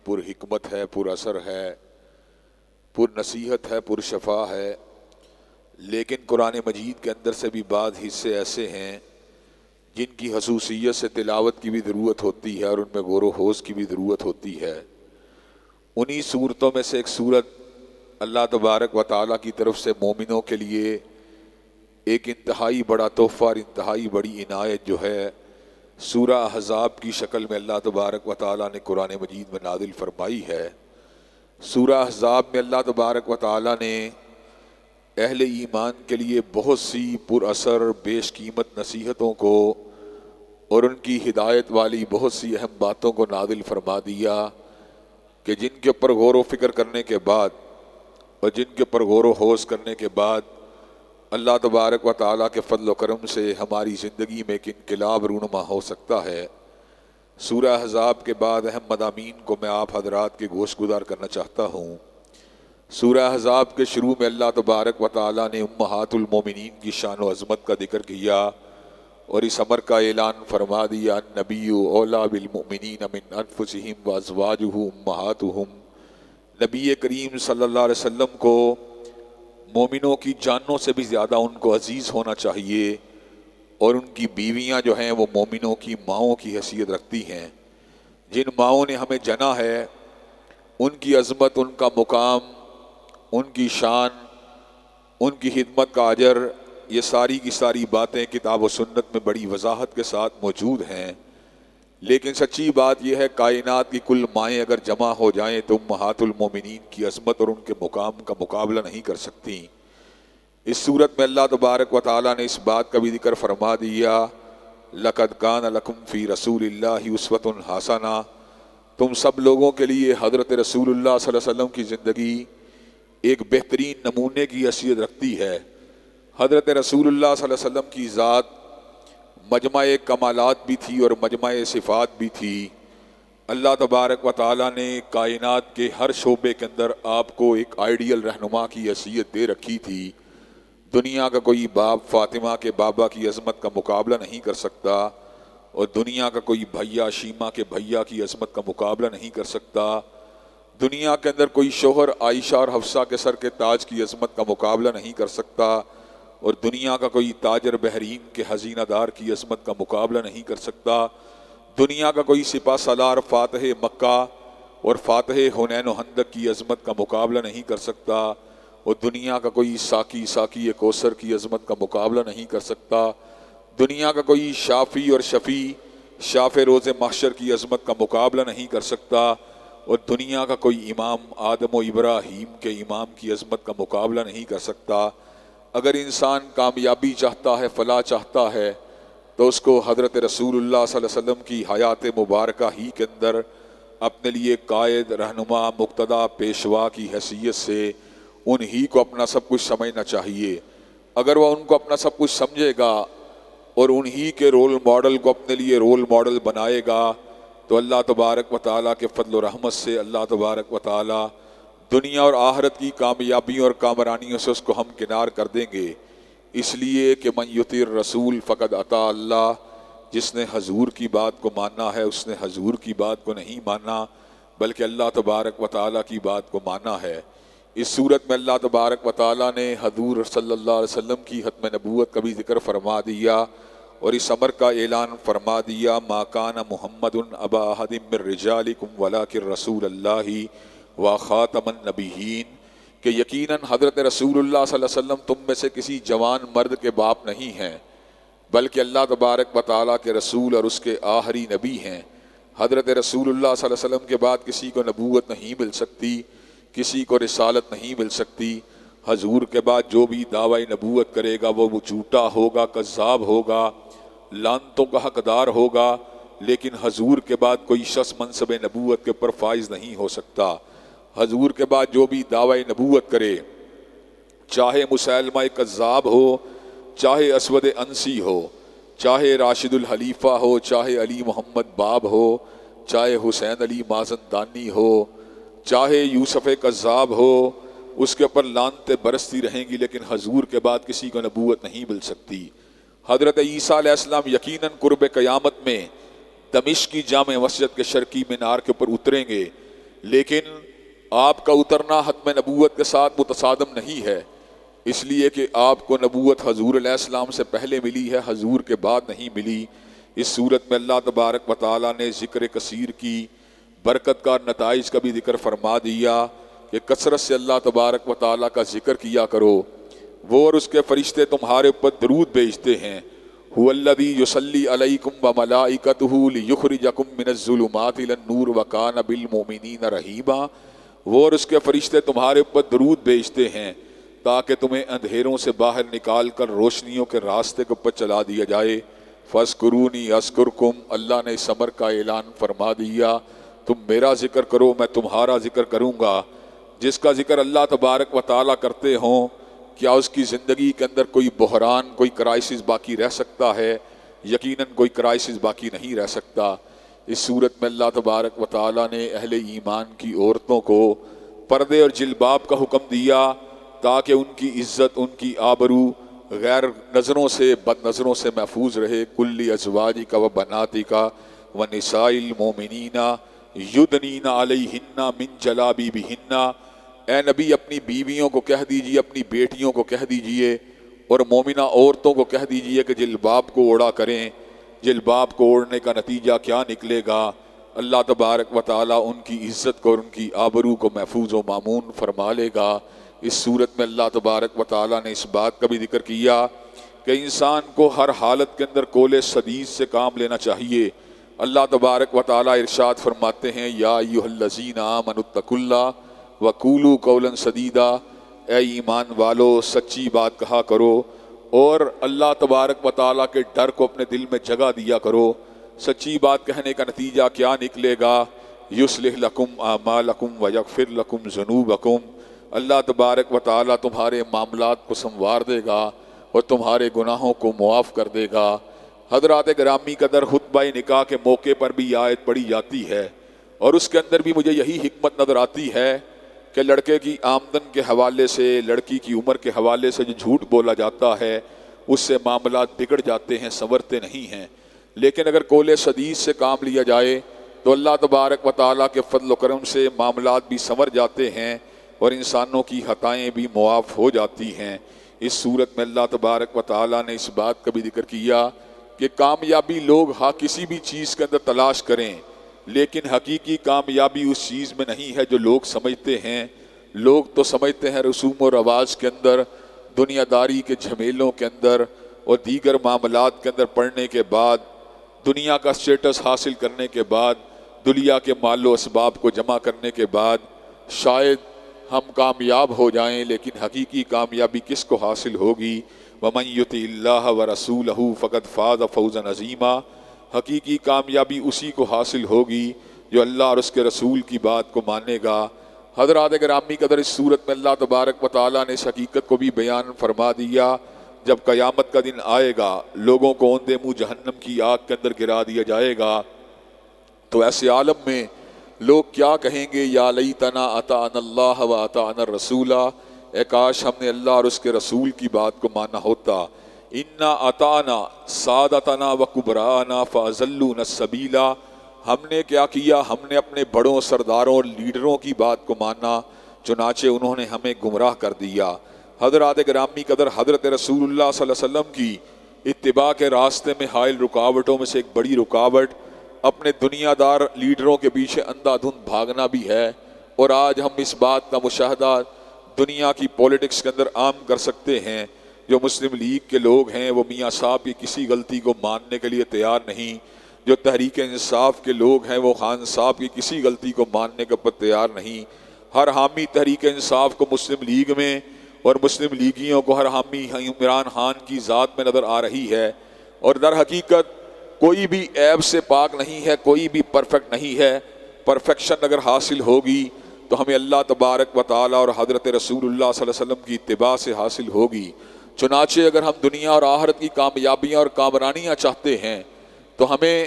پر حکمت ہے، پر اثر ہے، پر نصیحت ہے، پر شفا ہے، لیکن قرآن مجید کے اندر سے بھی بعض حصے ایسے ہیں جن کی خصوصیت سے تلاوت کی بھی ضرورت ہوتی ہے اور ان میں غور و خوض کی بھی ضرورت ہوتی ہے۔ انہی صورتوں میں سے ایک صورت اللہ تبارک و تعالیٰ کی طرف سے مومنوں کے لیے ایک انتہائی بڑا تحفہ اور انتہائی بڑی عنایت جو ہے سورہ احزاب کی شکل میں اللہ تبارک و تعالیٰ نے قرآن مجید میں نازل فرمائی ہے۔ سورہ احزاب میں اللہ تبارک و تعالیٰ نے اہل ایمان کے لیے بہت سی پر اثر بیش قیمت نصیحتوں کو اور ان کی ہدایت والی بہت سی اہم باتوں کو نازل فرما دیا کہ جن کے اوپر غور و فکر کرنے کے بعد اور جن کے اوپر غور و خوض کرنے کے بعد اللہ تبارک و تعالیٰ کے فضل و کرم سے ہماری زندگی میں ایک انقلاب رونما ہو سکتا ہے۔ سورہ احزاب کے بعد اہم مضامین کو میں آپ حضرات کے گوش گزار کرنا چاہتا ہوں۔ سورہ احزاب کے شروع میں اللہ تبارک و تعالیٰ نے امہات المومنین کی شان و عظمت کا ذکر کیا اور اس امر کا اعلان فرما دیا، النبی اولیٰ بالمؤمنین من انفسہم وازواجہ امہاتہم۔ نبی کریم صلی اللہ علیہ وسلم کو مومنوں کی جانوں سے بھی زیادہ ان کو عزیز ہونا چاہیے، اور ان کی بیویاں جو ہیں وہ مومنوں کی ماؤں کی حیثیت رکھتی ہیں۔ جن ماؤں نے ہمیں جنا ہے ان کی عظمت، ان کا مقام، ان کی شان، ان کی خدمت کا اجر، یہ ساری کی ساری باتیں کتاب و سنت میں بڑی وضاحت کے ساتھ موجود ہیں۔ لیکن سچی بات یہ ہے کائنات کی کل مائیں اگر جمع ہو جائیں تو امہات المومنین کی عظمت اور ان کے مقام کا مقابلہ نہیں کر سکتی۔ اس صورت میں اللہ تبارک و تعالیٰ نے اس بات کا بھی ذکر فرما دیا، لَقَدْ كَانَ لَكُمْ فِي رَسُولِ اللَّهِ أُسْوَةٌ حَسَنَةٌ۔ تم سب لوگوں کے لیے حضرت رسول اللہ صلی اللہ علیہ وسلم کی زندگی ایک بہترین نمونے کی حیثیت رکھتی ہے۔ حضرت رسول اللہ صلی اللہ علیہ وسلم کی ذات مجمع کمالات بھی تھی اور مجمع صفات بھی تھی۔ اللہ تبارک و تعالیٰ نے کائنات کے ہر شعبے کے اندر آپ کو ایک آئیڈیل رہنما کی حیثیت دے رکھی تھی۔ دنیا کا کوئی باپ فاطمہ کے بابا کی عظمت کا مقابلہ نہیں کر سکتا، اور دنیا کا کوئی بھیا شیمہ کے بھیا کی عظمت کا مقابلہ نہیں کر سکتا۔ دنیا کے اندر کوئی شوہر عائشہ اور حفصہ کے سر کے تاج کی عظمت کا مقابلہ نہیں کر سکتا، اور دنیا کا کوئی تاجر بحرین کے خزینہ دار کی عظمت کا مقابلہ نہیں کر سکتا۔ دنیا کا کوئی سپہ سالار فاتح مکہ اور فاتح حنین و خندق کی عظمت کا مقابلہ نہیں کر سکتا، اور دنیا کا کوئی ساقی کوثر کی عظمت کا مقابلہ نہیں کر سکتا۔ دنیا کا کوئی شافی اور شاف روز محشر کی عظمت کا مقابلہ نہیں کر سکتا، اور دنیا کا کوئی امام آدم و ابراہیم کے امام کی عظمت کا مقابلہ نہیں کر سکتا۔ اگر انسان کامیابی چاہتا ہے، فلاح چاہتا ہے، تو اس کو حضرت رسول اللہ صلی اللہ علیہ وسلم کی حیات مبارکہ ہی کے اندر اپنے لیے قائد، رہنما، مقتدیٰ، پیشوا کی حیثیت سے انہی کو اپنا سب کچھ سمجھنا چاہیے۔ اگر وہ ان کو اپنا سب کچھ سمجھے گا اور انہی کے رول ماڈل کو اپنے لیے رول ماڈل بنائے گا تو اللہ تبارک و تعالیٰ کے فضل و رحمت سے اللہ تبارک و تعالیٰ دنیا اور آخرت کی کامیابیوں اور کامرانیوں سے اس کو ہمکنار کر دیں گے۔ اس لیے کہ من یطیع الرسول فقد اطاع اللہ، جس نے حضور کی بات کو ماننا ہے اس نے حضور کی بات کو نہیں ماننا بلکہ اللہ تبارک و تعالیٰ کی بات کو ماننا ہے۔ اس صورت میں اللہ تبارک و تعالیٰ نے حضور صلی اللہ علیہ وسلم کی ختم نبوت کا بھی ذکر فرما دیا اور اس امر کا اعلان فرما دیا، ما کان محمد ابا احد من رجالکم ولکن رسول اللہ وخاتم النبیین، کہ یقیناً حضرت رسول اللہ صلی اللہ علیہ وسلم تم میں سے کسی جوان مرد کے باپ نہیں ہیں بلکہ اللہ تبارک و تعالیٰ کے رسول اور اس کے آخری نبی ہیں۔ حضرت رسول اللہ صلی اللہ علیہ وسلم کے بعد کسی کو نبوت نہیں مل سکتی، کسی کو رسالت نہیں مل سکتی۔ حضور کے بعد جو بھی دعوی نبوت کرے گا وہ جھوٹا ہوگا، کذاب ہوگا، لعنتوں کا حقدار ہوگا، لیکن حضور کے بعد کوئی شخص منصب نبوت کے اوپر فائز نہیں ہو سکتا۔ حضور کے بعد جو بھی دعوی نبوت کرے، چاہے مسیلمہ کذاب ہو، چاہے اسود انسی ہو، چاہے راشد الخلیفہ ہو، چاہے علی محمد باب ہو، چاہے حسین علی مازندانی ہو، چاہے یوسف کذاب ہو، اس کے اوپر لعنتیں برستی رہیں گی، لیکن حضور کے بعد کسی کو نبوت نہیں مل سکتی۔ حضرت عیسیٰ علیہ السلام یقیناً قرب قیامت میں دمشق کی جامع مسجد کے شرقی مینار کے اوپر اتریں گے، لیکن آپ کا اترنا ختم نبوت کے ساتھ متصادم نہیں ہے، اس لیے کہ آپ کو نبوت حضور علیہ السلام سے پہلے ملی ہے، حضور کے بعد نہیں ملی۔ اس صورت میں اللہ تبارک و تعالیٰ نے ذکر کثیر کی برکت کا نتائج کا بھی ذکر فرما دیا کہ کثرت سے اللہ تبارک و تعالیٰ کا ذکر کیا کرو۔ وہ اور اس کے فرشتے تمہارے اوپر درود بھیجتے ہیں۔ هو الذی یصلی علیکم وملائکتہ لیخرجکم من الظلمات الی النور وکان بالمؤمنین رحیما۔ وہ اور اس کے فرشتے تمہارے اوپر درود بھیجتے ہیں تاکہ تمہیں اندھیروں سے باہر نکال کر روشنیوں کے راستے کے اوپر چلا دیا جائے۔ فاذکرونی اذکرکم، اللہ نے اس امر کا اعلان فرما دیا، تم میرا ذکر کرو میں تمہارا ذکر کروں گا۔ جس کا ذکر اللہ تبارک و تعالیٰ کرتے ہوں، کیا اس کی زندگی کے اندر کوئی بحران، کوئی کرائسس باقی رہ سکتا ہے؟ یقیناً کوئی کرائسس باقی نہیں رہ سکتا۔ اس صورت میں اللہ تبارک و تعالیٰ نے اہل ایمان کی عورتوں کو پردے اور جلباب کا حکم دیا تاکہ ان کی عزت، ان کی آبرو غیر نظروں سے، بد نظروں سے محفوظ رہے۔ کل ازواجک و بناتک و نساء المؤمنین یدنین علیہن من جلابیبہن، اے نبی اپنی بیویوں کو کہہ دیجئے، اپنی بیٹیوں کو کہہ دیجئے اور مومنہ عورتوں کو کہہ دیجئے کہ جلباب کو اوڑھا کریں۔ جلباب کو اوڑھنے کا نتیجہ کیا نکلے گا؟ اللہ تبارک و تعالیٰ ان کی عزت کو اور ان کی آبرو کو محفوظ و مامون فرما لے گا۔ اس صورت میں اللہ تبارک و تعالیٰ نے اس بات کا بھی ذکر کیا کہ انسان کو ہر حالت کے اندر قول سدید سے کام لینا چاہیے۔ اللہ تبارک و تعالیٰ ارشاد فرماتے ہیں، یا ایھا الذین آمنوا اتقوا اللہ وقولوا قولا سدیدا، اے ایمان والو سچی بات کہا کرو اور اللہ تبارک و تعالیٰ کے ڈر کو اپنے دل میں جگہ دیا کرو۔ سچی بات کہنے کا نتیجہ کیا نکلے گا؟ یصلح لکم اعمالکم ویغفر لکم ذنوبکم، اللہ تبارک و تعالیٰ تمہارے معاملات کو سنوار دے گا اور تمہارے گناہوں کو معاف کر دے گا۔ حضرات گرامی قدر، خطبہ نکاح کے موقع پر بھی آیت پڑھی جاتی ہے اور اس کے اندر بھی مجھے یہی حکمت نظر آتی ہے کہ لڑکے کی آمدن کے حوالے سے، لڑکی کی عمر کے حوالے سے جو جھوٹ بولا جاتا ہے اس سے معاملات بگڑ جاتے ہیں، سنورتے نہیں ہیں۔ لیکن اگر قول سدید سے کام لیا جائے تو اللہ تبارک و تعالیٰ کے فضل و کرم سے معاملات بھی سنور جاتے ہیں اور انسانوں کی خطائیں بھی معاف ہو جاتی ہیں۔ اس صورت میں اللہ تبارک و تعالیٰ نے اس بات کا بھی ذکر کیا کہ کامیابی لوگ کسی بھی چیز کے اندر تلاش کریں، لیکن حقیقی کامیابی اس چیز میں نہیں ہے جو لوگ سمجھتے ہیں۔ لوگ تو سمجھتے ہیں رسوم و رواج کے اندر، دنیا داری کے جھمیلوں کے اندر اور دیگر معاملات کے اندر پڑھنے کے بعد، دنیا کا سٹیٹس حاصل کرنے کے بعد، دنیا کے مال و اسباب کو جمع کرنے کے بعد شاید ہم کامیاب ہو جائیں، لیکن حقیقی کامیابی کس کو حاصل ہوگی؟ وَمَن يُطِعِ اللَّهَ وَرَسُولَهُ فَقَدْ فَازَ فَوْزًا عَظِيمًا، حقیقی کامیابی اسی کو حاصل ہوگی جو اللہ اور اس کے رسول کی بات کو مانے گا۔ حضرات گرامی قدر، اس صورت میں اللہ تبارک و تعالیٰ نے اس حقیقت کو بھی بیان فرما دیا، جب قیامت کا دن آئے گا لوگوں کو اوندے منہ جہنم کی آگ کے اندر گرا دیا جائے گا، تو ایسے عالم میں لوگ کیا کہیں گے؟ یا لیتنا اطعنا اللہ و اطعنا الرسول، اے کاش ہم نے اللہ اور اس کے رسول کی بات کو مانا ہوتا۔ انا اطعنا سادتنا و کبراءنا فاضلونا السبیل، ہم نے کیا کیا؟ ہم نے اپنے بڑوں، سرداروں اور لیڈروں کی بات کو مانا، چنانچہ انہوں نے ہمیں گمراہ کر دیا۔ حضرات گرامی قدر، حضرت رسول اللہ صلی اللہ علیہ وسلم کی اتباع کے راستے میں حائل رکاوٹوں میں سے ایک بڑی رکاوٹ اپنے دنیا دار لیڈروں کے پیچھے اندھا دھند بھاگنا بھی ہے۔ اور آج ہم اس بات کا مشاہدہ دنیا کی پولیٹکس کے اندر عام کر سکتے ہیں۔ جو مسلم لیگ کے لوگ ہیں وہ میاں صاحب کی کسی غلطی کو ماننے کے لیے تیار نہیں، جو تحریک انصاف کے لوگ ہیں وہ خان صاحب کی کسی غلطی کو ماننے کے اوپر تیار نہیں۔ ہر حامی تحریک انصاف کو مسلم لیگ میں اور مسلم لیگیوں کو ہر حامی عمران خان کی ذات میں نظر آ رہی ہے، اور در حقیقت کوئی بھی عیب سے پاک نہیں ہے، کوئی بھی پرفیکٹ نہیں ہے۔ پرفیکشن اگر حاصل ہوگی تو ہمیں اللہ تبارک و تعالیٰ اور حضرت رسول اللہ صلی اللہ علیہ وسلم کی اتباع سے حاصل ہوگی۔ چنانچہ اگر ہم دنیا اور آخرت کی کامیابیاں اور کامرانیاں چاہتے ہیں تو ہمیں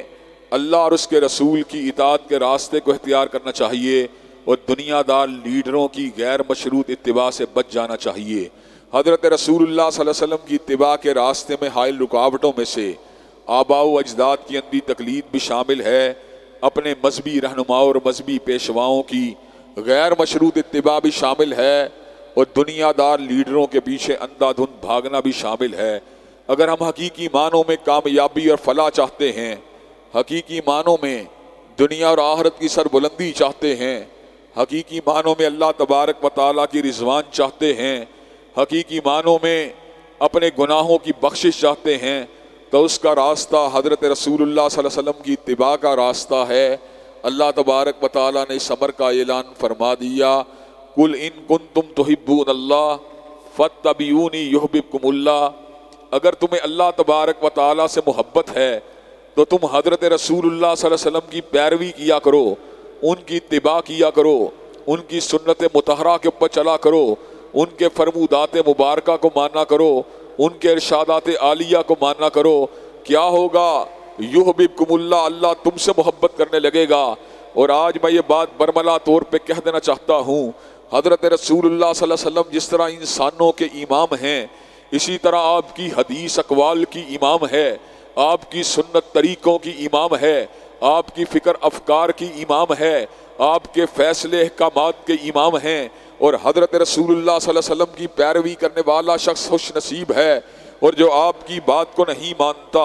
اللہ اور اس کے رسول کی اطاعت کے راستے کو اختیار کرنا چاہیے اور دنیا دار لیڈروں کی غیر مشروط اتباع سے بچ جانا چاہیے۔ حضرت رسول اللہ صلی اللہ علیہ وسلم کی اتباع کے راستے میں حائل رکاوٹوں میں سے آباء و اجداد کی اندھی تقلید بھی شامل ہے۔ اپنے مذہبی رہنماؤں اور مذہبی پیشواؤں کی غیر مشروط اتباع بھی شامل ہے اور دنیا دار لیڈروں کے پیچھے اندھا دھند بھاگنا بھی شامل ہے۔ اگر ہم حقیقی معنوں میں کامیابی اور فلاح چاہتے ہیں، حقیقی معنوں میں دنیا اور آخرت کی سربلندی چاہتے ہیں، حقیقی معنوں میں اللہ تبارک و تعالیٰ کی رضوان چاہتے ہیں، حقیقی معنوں میں اپنے گناہوں کی بخشش چاہتے ہیں، تو اس کا راستہ حضرت رسول اللہ صلی اللہ علیہ وسلم کی اتباع کا راستہ ہے۔ اللہ تبارک و تعالیٰ نے اس امر کا اعلان فرما دیا، قل ان کنتم تحبون اللہ فاتبعونی یحببکم اللہ۔ اگر تمہیں اللہ تبارک و تعالیٰ سے محبت ہے تو تم حضرت رسول اللہ صلی اللہ علیہ وسلم کی پیروی کیا کرو، ان کی اتباع کیا کرو، ان کی سنت مطہرہ کے اوپر چلا کرو، ان کے فرمودات مبارکہ کو مانا کرو، ان کے ارشادات عالیہ کو مانا کرو۔ کیا ہوگا؟ یحببکم اللہ، اللہ تم سے محبت کرنے لگے گا۔ اور آج میں یہ بات برملا طور پہ کہہ دینا چاہتا ہوں، حضرت رسول اللہ صلی اللہ علیہ وسلم جس طرح انسانوں کے امام ہیں، اسی طرح آپ کی حدیث اقوال کی امام ہے، آپ کی سنت طریقوں کی امام ہے، آپ کی فکر افکار کی امام ہے، آپ کے فیصلے احکامات کے امام ہیں، اور حضرت رسول اللہ صلی اللہ علیہ وسلم کی پیروی کرنے والا شخص خوش نصیب ہے۔ اور جو آپ کی بات کو نہیں مانتا،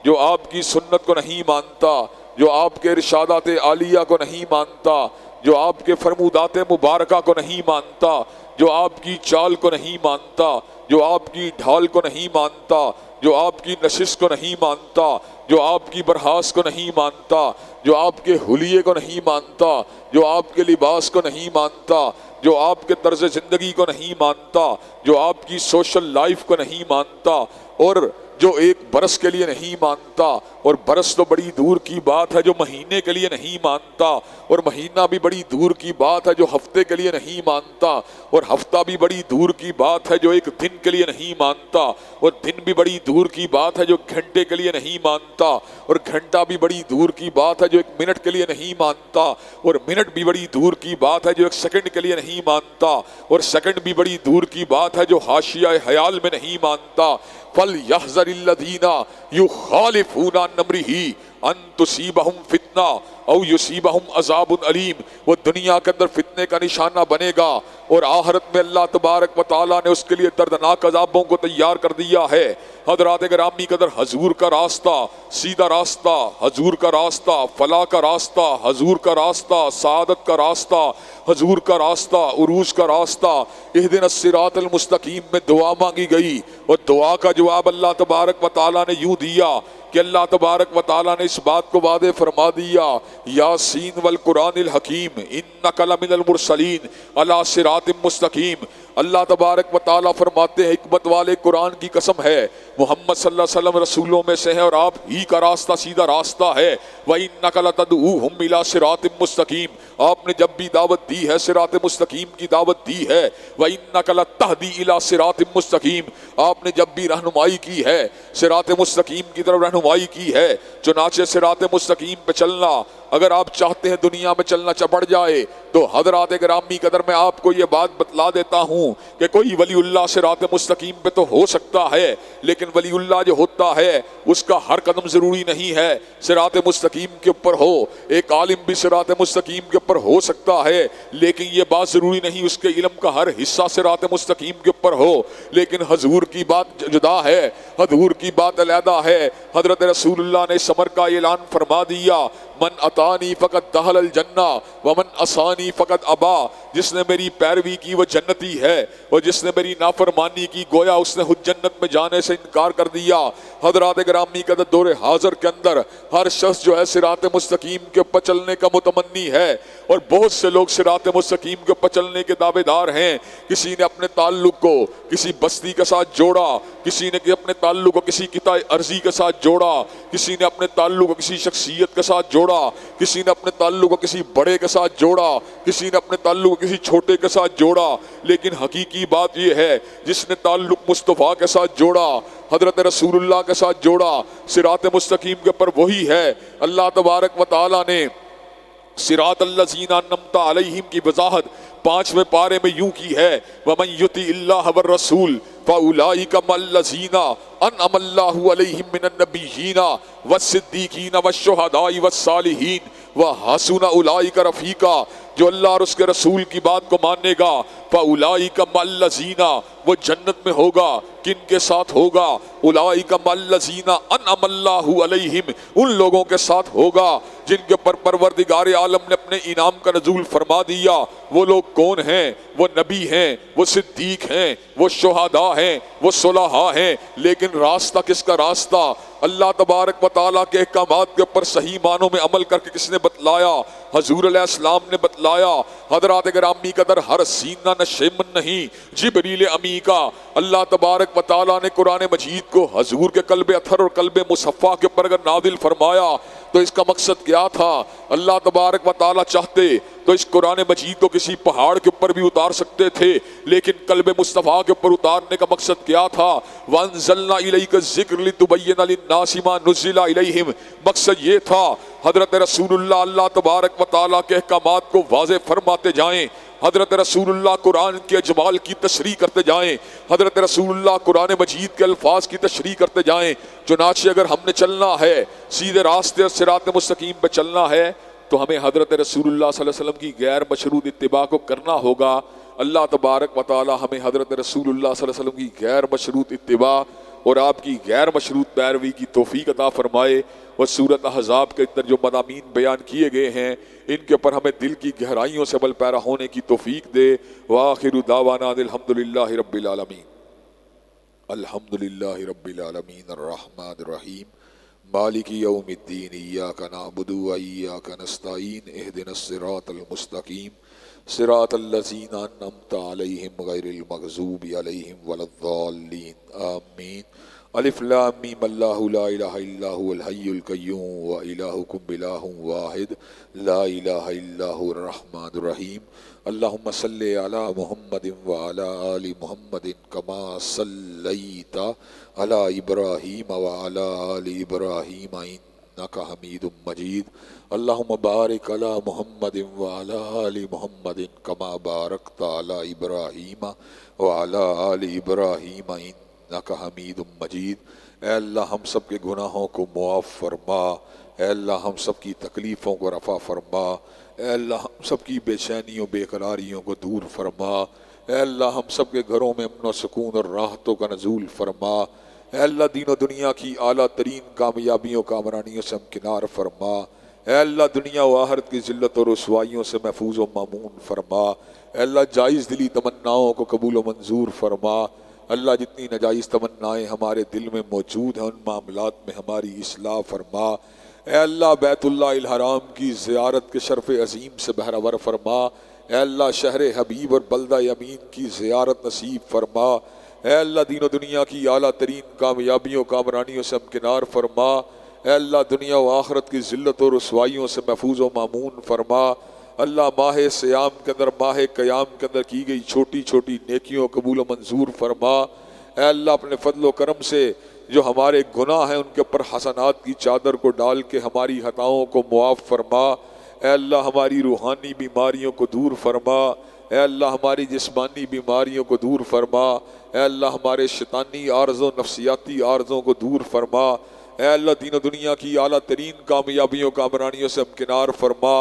جو آپ کی سنت کو نہیں مانتا، جو آپ کے ارشادات عالیہ کو نہیں مانتا، جو آپ کے فرمودات مبارکہ کو نہیں مانتا، جو آپ کی چال کو نہیں مانتا، جو آپ کی ڈھال کو نہیں مانتا، جو آپ کی نشست کو نہیں مانتا، جو آپ کی برہاس کو نہیں مانتا، جو آپ کے حلیے کو نہیں مانتا، جو آپ کے لباس کو نہیں مانتا، جو آپ کے طرز زندگی کو نہیں مانتا، جو آپ کی سوشل لائف کو نہیں مانتا، اور جو ایک برس کے لیے نہیں مانتا، اور برس تو بڑی دور کی بات ہے جو مہینے کے لیے نہیں مانتا، اور مہینہ بھی بڑی دور کی بات ہے جو ہفتے کے لیے نہیں مانتا، اور ہفتہ بھی بڑی دور کی بات ہے جو ایک دن کے لیے نہیں مانتا، اور دن بھی بڑی دور کی بات ہے جو گھنٹے کے لیے نہیں مانتا، اور گھنٹہ بھی بڑی دور کی بات ہے جو ایک منٹ کے لیے نہیں مانتا، اور منٹ بھی بڑی دور کی بات ہے جو ایک سیکنڈ کے لیے نہیں مانتا، اور سیکنڈ بھی بڑی دور کی بات ہے جو حاشیہ خیال میں نہیں مانتا۔ فَلْيَحْذَرِ الَّذِينَ يُخَالِفُونَ عَنْ أَمْرِهِ أَن تُصِيبَهُمْ فِتْنَةٌ أَوْ يُصِيبَهُمْ عَذَابٌ أَلِيمٌ۔ وہ دنیا کے اندر فتنے کا نشانہ بنے گا، اور آخرت میں اللہ تبارک و تعالیٰ نے اس کے لیے دردناک عذابوں کو تیار کر دیا ہے۔ حضرات گرامی قدر، حضور کا راستہ، سیدھا راستہ، حضور کا راستہ، فلاح کا راستہ، حضور کا راستہ، سعادت کا راستہ، حضور کا راستہ، عروج کا راستہ، اہدنا الصراط المستقیم میں دعا مانگی گئی، اور دعا کا جواب اللہ تبارک و تعالیٰ نے یوں دیا کہ اللہ تبارک و تعالیٰ نے اس بات کو واضح فرما دیا، یاسین والقرآن الحکیم انک لمن المرسلین علی صراط مستقیم۔ اللہ تبارک و تعالیٰ فرماتے ہیں، حکمت والے قرآن کی قسم ہے، محمد صلی اللہ علیہ وسلم رسولوں میں سے ہیں اور آپ ہی کا راستہ سیدھا راستہ ہے۔ وَإِنَّكَ لَتَدْعُوهُمْ إِلَىٰ صِرَاطٍ مُّسْتَقِيمٍ، آپ نے جب بھی دعوت دی ہے صراط مستقیم کی دعوت دی ہے۔ وَإِنَّكَ لَتَهْدِي إِلَىٰ صِرَاطٍ مُّسْتَقِيمٍ، آپ نے جب بھی رہنمائی کی ہے صراط مستقیم کی طرف رہنمائی کی ہے۔ چنانچہ صراط مستقیم پہ چلنا، اگر آپ چاہتے ہیں دنیا میں چلنا چپڑ جائے، تو حضرات گرامی قدر میں آپ کو یہ بات بتلا دیتا ہوں کہ کوئی ولی اللہ صراط مستقیم پہ تو ہو سکتا ہے، لیکن ولی اللہ جو ہوتا ہے اس کا ہر قدم ضروری نہیں ہے صراط مستقیم کے اوپر ہو۔ ایک عالم بھی صراط مستقیم کے اوپر ہو سکتا ہے، لیکن یہ بات ضروری نہیں اس کے علم کا ہر حصہ صراط مستقیم کے اوپر ہو۔ لیکن حضور کی بات جدا ہے، حضور کی بات علیحدہ ہے۔ حضرت رسول اللہ نے سمر کا اعلان فرما دیا، من اتانی فقط دخل الجنہ ومن عصانی فقط ابا، جس نے میری پیروی کی وہ جنتی ہے، اور جس نے میری نافرمانی کی گویا اس نے خود جنت میں جانے سے انکار کر دیا۔ حضرات گرامی کا دور حاضر کے اندر ہر شخص جو ہے صراط مستقیم کے اوپر چلنے کا متمنی ہے، اور بہت سے لوگ صراط مستقیم کے اوپر چلنے کے دعوے دار ہیں۔ کسی نے اپنے تعلق کو کسی بستی کے ساتھ جوڑا، کسی نے اپنے تعلق کو کسی قطع ارضی کے ساتھ جوڑا، کسی نے اپنے تعلق کو کسی شخصیت کے ساتھ جوڑا، کسی نے اپنے تعلق کو کسی بڑے کے ساتھ جوڑا، کسی نے اپنے تعلق کو کسی چھوٹے کے ساتھ جوڑا۔ لیکن حقیقی بات یہ ہے، جس نے تعلق مصطفیٰ کے ساتھ جوڑا، حضرت رسول اللہ کے ساتھ جوڑا، صراط مستقیم کے پر وہی ہے۔ اللہ تبارک و تعالیٰ نے صراط الذین انعمت علیہم کی وضاحت 5ویں پارے میں یوں کی ہے، وَمَن يُطِعِ اللَّهَ وَالرَّسُولَ فَأُولَٰئِكَ مَعَ الَّذِينَ أَنْعَمَ اللَّهُ عَلَيْهِم مِّنَ النَّبِيِّينَ وَالصِّدِّيقِينَ وَالشُّهَدَاءِ وَالصَّالِحِينَ وَحَسُنَ أُولَٰئِكَ رَفِيقًا۔ جو اللہ اور اس کے رسول کی بات کو مانے گا فَأُولَٰئِكَ مَعَ الَّذِينَ وہ جنت میں ہوگا، کن کے ساتھ ہوگا؟ اولئک مع الذین انعم اللہ علیہم ان لوگوں کے ساتھ ہوگا جن کے پر پروردگار عالم نے اپنے انعام کا نزول فرما دیا۔ وہ لوگ کون ہیں؟ وہ نبی ہیں، وہ صدیق ہیں، وہ شہداء ہیں، وہ صلحاء ہیں۔ لیکن راستہ کس کا راستہ؟ اللہ تبارک و تعالیٰ کے احکامات کے اوپر صحیح معنوں میں عمل کر کے کس نے بتلایا؟ حضور علیہ السلام نے بتلایا۔ حضرات گرامی قدر ہر سینہ نشیمن نہیں، جبریل امی کا اللہ تبارک و تعالیٰ نے قرآن مجید کو حضور کے قلب اطہر اور قلب مصفا کے اوپر اگر نازل فرمایا تو اس کا مقصد کیا تھا؟ اللہ تبارک و تعالیٰ چاہتے تو اس قرآن مجید کو کسی پہاڑ کے اوپر بھی اتار سکتے تھے، لیکن قلب مصطفیٰ کے اوپر اتارنے کا مقصد کیا تھا؟ وَأَنزَلْنَا إِلَيْكَ الذِّكْرَ لِتُبَيِّنَ لِلنَّاسِ مَا نُزِّلَ إِلَيْهِمْ مقصد یہ تھا حضرت رسول اللہ تبارک و تعالیٰ کے احکامات کو واضح فرماتے جائیں، حضرت رسول اللہ قرآن کے اجمال کی تشریح کرتے جائیں، حضرت رسول اللہ قرآن مجید کے الفاظ کی تشریح کرتے جائیں۔ چنانچہ اگر ہم نے چلنا ہے سیدھے راستے اور صراط مستقیم پہ چلنا ہے تو ہمیں حضرت رسول اللہ صلی اللہ علیہ وسلم کی غیر مشروط اتباع کو کرنا ہوگا۔ اللہ تبارک و تعالی ہمیں حضرت رسول اللہ صلی اللہ علیہ وسلم کی غیر مشروط اتباع اور آپ کی غیر مشروط پیروی کی توفیق عطا فرمائے۔ اور سورۃ احزاب کے اندر جو مضامین بیان کیے گئے ہیں ان کے اوپر ہمیں دل کی گہرائیوں سے عمل پیرا ہونے کی توفیق دے۔ وآخر دعوانا الحمدللہ رب العالمین۔ الحمدللہ رب العالمین الرحمن الرحیم مالک یوم الدین ایاک نعبد و ایاک نستعین اہدنا الصراط المستقیم صراط الذین انعمت علیہم غیر المغضوب علیہم ولا الضالین آمین۔ الف لام میم اللہ لا الہ الا هو الحی القیوم و الہکم الہ واحد لا الہ الا هو الرحمن الرحیم۔ اللہم صلی علی محمد وعلی آل محمد کما صلیت علی ابراہیم وعلی آل ابراہیم انک حمید مجید۔ اللہم بارک علی محمد وعلی آل محمد کما بارکت علی ابراہیم وعلی آل ابراہیم انک حمید مجید۔ اے اللہ ہم سب کے گناہوں کو معاف فرما، اے اللہ ہم سب کی تکلیفوں کو رفع فرما، اے اللہ ہم سب کی بے چینیوں بے قراریوں کو دور فرما، اے اللہ ہم سب کے گھروں میں امن و سکون اور راحتوں کا نزول فرما، اے اللہ دین و دنیا کی اعلیٰ ترین کامیابیوں کامرانیوں سے ہمکنار فرما، اے اللہ دنیا و آخرت کی ذلت اور رسوائیوں سے محفوظ و مامون فرما، اے اللہ جائز دلی تمناؤں کو قبول و منظور فرما، اللہ جتنی نجائز تمنائیں ہمارے دل میں موجود ہیں ان معاملات میں ہماری اصلاح فرما، اے اللہ بیت اللہ الحرام کی زیارت کے شرف عظیم سے بہرور فرما، اے اللہ شہر حبیب اور بلدہ یمین کی زیارت نصیب فرما، اے اللہ دین و دنیا کی اعلیٰ ترین کامیابیوں کامرانیوں سے ہمکنار فرما، اے اللہ دنیا و آخرت کی ذلت و رسوائیوں سے محفوظ و مامون فرما، اللہ ماہ سیام کے اندر ماہ قیام کے اندر کی گئی چھوٹی چھوٹی نیکیوں قبول و منظور فرما، اے اللہ اپنے فضل و کرم سے جو ہمارے گناہ ہیں ان کے اوپر حسنات کی چادر کو ڈال کے ہماری خطاؤں کو معاف فرما، اے اللہ ہماری روحانی بیماریوں کو دور فرما، اے اللہ ہماری جسمانی بیماریوں کو دور فرما، اے اللہ ہمارے شیطانی عارضوں نفسیاتی عارضوں کو دور فرما، اے اللہ دین و دنیا کی اعلیٰ ترین کامیابیوں کامرانیوں سے ہمکنار فرما،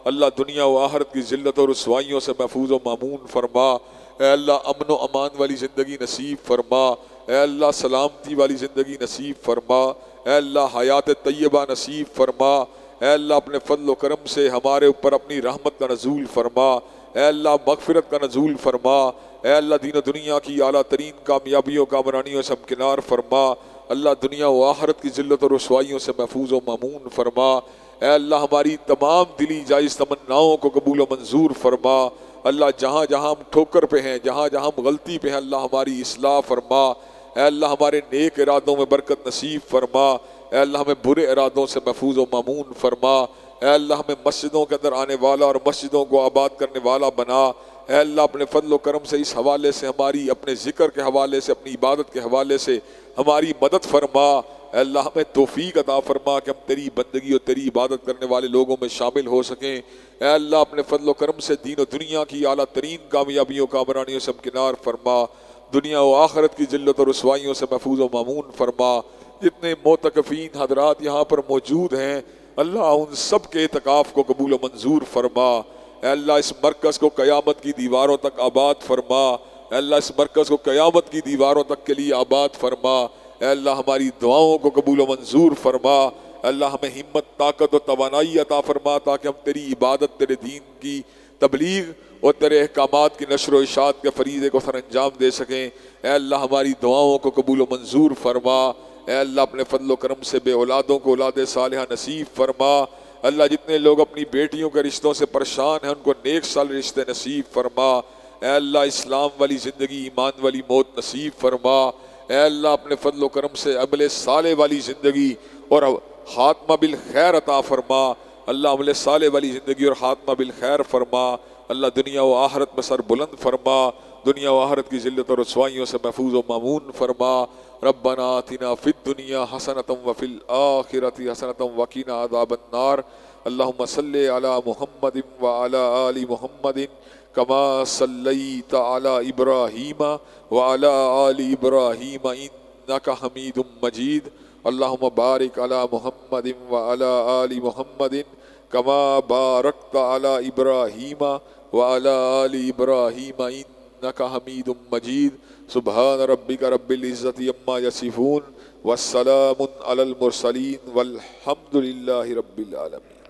اللہ دنیا و آخرت کی ذلت و رسوائیوں سے محفوظ و مامون فرما، اے اللہ امن و امان والی زندگی نصیب فرما، اے اللہ سلامتی والی زندگی نصیب فرما، اے اللہ حیات طیبہ نصیب فرما، اے اللہ اپنے فضل و کرم سے ہمارے اوپر اپنی رحمت کا نزول فرما، اے اللہ مغفرت کا نزول فرما، اے اللہ دین و دنیا کی اعلیٰ ترین کامیابیوں کامرانیوں سے ہمکنار فرما، اللہ دنیا و آخرت کی ذلت و رسوائیوں سے محفوظ و مامون فرما، اے اللہ ہماری تمام دلی جائز تمناؤں کو قبول و منظور فرما، اللہ جہاں جہاں ہم ٹھوکر پہ ہیں جہاں جہاں ہم غلطی پہ ہیں اللہ ہماری اصلاح فرما، اے اللہ ہمارے نیک ارادوں میں برکت نصیب فرما، اے اللہ ہمیں برے ارادوں سے محفوظ و مامون فرما، اے اللہ ہمیں مسجدوں کے اندر آنے والا اور مسجدوں کو آباد کرنے والا بنا، اے اللہ اپنے فضل و کرم سے اس حوالے سے ہماری اپنے ذکر کے حوالے سے اپنی عبادت کے حوالے سے ہماری مدد فرما، اے اللہ ہمیں توفیق عطا فرما کہ ہم تیری بندگی اور تیری عبادت کرنے والے لوگوں میں شامل ہو سکیں، اے اللہ اپنے فضل و کرم سے دین و دنیا کی اعلیٰ ترین کامیابیوں کامرانیوں سے ہمکنار فرما، دنیا و آخرت کی ذلت و رسوائیوں سے محفوظ و مامون فرما۔ جتنے معتکفین حضرات یہاں پر موجود ہیں اللہ ان سب کے اعتکاف کو قبول و منظور فرما، اے اللہ اس مرکز کو قیامت کی دیواروں تک آباد فرما، اے اللہ اس مرکز کو قیامت کی دیواروں تک کے لیے آباد فرما، اے اللہ ہماری دعاؤں کو قبول و منظور فرما، اے اللہ ہمیں ہمت، طاقت و توانائی عطا فرما تاکہ ہم تیری عبادت، تیرے دین کی تبلیغ اور تیرے احکامات کی نشر و اشاعت کے فریضے کو سر انجام دے سکیں۔ اے اللہ ہماری دعاؤں کو قبول و منظور فرما، اے اللہ اپنے فضل و کرم سے بے اولادوں کو اولاد صالحہ نصیب فرما، اللہ جتنے لوگ اپنی بیٹیوں کے رشتوں سے پریشان ہیں ان کو نیک سال رشتے نصیب فرما، اے اللہ اسلام والی زندگی، ایمان والی موت نصیب فرما، اے اللہ اپنے فضل و کرم سے عمل صالح والی زندگی اور خاتمہ بالخیر عطا فرما، اللہ عمل صالح والی زندگی اور خاتمہ بالخیر فرما، اللہ دنیا و آخرت میں سر بلند فرما، دنیا و آخرت کی ذلت اور رسوائیوں سے محفوظ و مامون فرما، ربنا آتنا فی الدنیا حسنۃ وفی الآخرۃ حسنۃ وقنا عذاب النار، اللہم صلی علی محمد وعلی آل محمد کما صلیت علی ابراہیم وعلی آل ابراہیم انک حمید مجید، اللہم بارک علی محمد وعلی آل محمد کما بارکت علی ابراہیم وعلی آل ابراہیم انک حمید مجید، سبحان ربک رب العزت عما یصفون والسلام علی المرسلین والحمد للہ رب العالمین۔